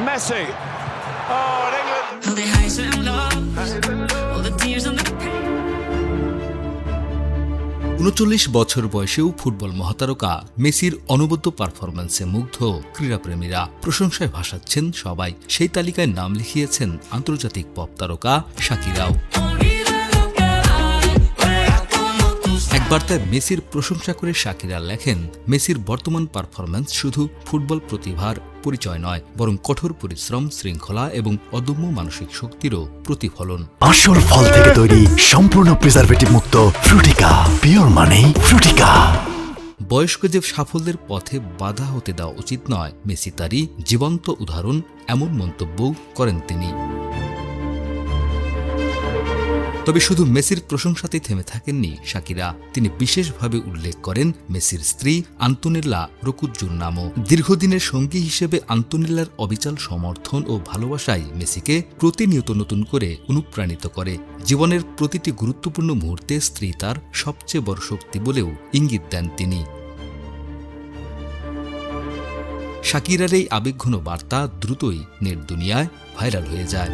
Messi. Oh, and England. ৩৯ বছর বয়সেও football মহাতারকা মেসির অনবদ্য পারফরম্যান্সে মুগ্ধ ক্রীড়াপ্রেমীরা প্রশংসায় ভাসাচ্ছেন সবাই। সেই তালিকায় নাম লিখিয়েছেন আন্তর্জাতিক পপ তারকা শাকিরাও। এক বার্তায় মেসির প্রশংসা করে শাকিরা লেখেন, মেসির বর্তমান পারফরম্যান্স শুধু ফুটবল প্রতিভার পরিচয় নয়, বরং কঠোর পরিশ্রম, শৃঙ্খলা এবং অদম্য মানসিক শক্তিরও প্রতিফলন। আসল ফল থেকে তৈরি, সম্পূর্ণ প্রিজারভেটিভ মুক্ত ফ্রুটিকা, পিওর মানে ফ্রুটিকা। বয়স্ক যে সাফল্যের পথে বাধা হতে দেওয়া উচিত নয়, মেসি তারই জীবন্ত উদাহরণ, এমন মন্তব্যও করেন তিনি। তবে শুধু মেসির প্রশংসাতেই থেমে থাকেননি শাকিরা। তিনি বিশেষভাবে উল্লেখ করেন মেসির স্ত্রী আন্তোনেল্লা রকুজ্জুর নামও। দীর্ঘদিনের সঙ্গী হিসেবে আন্তোনেল্লার অবিচল সমর্থন ও ভালোবাসাই মেসিকে প্রতিনিয়ত নতুন করে অনুপ্রাণিত করে। জীবনের প্রতিটি গুরুত্বপূর্ণ মুহূর্তে স্ত্রী তার সবচেয়ে বড় শক্তি বলেও ইঙ্গিত দেন তিনি। শাকিরার এই আবেগঘন বার্তা দ্রুতই নেট দুনিয়ায় ভাইরাল হয়ে যায়।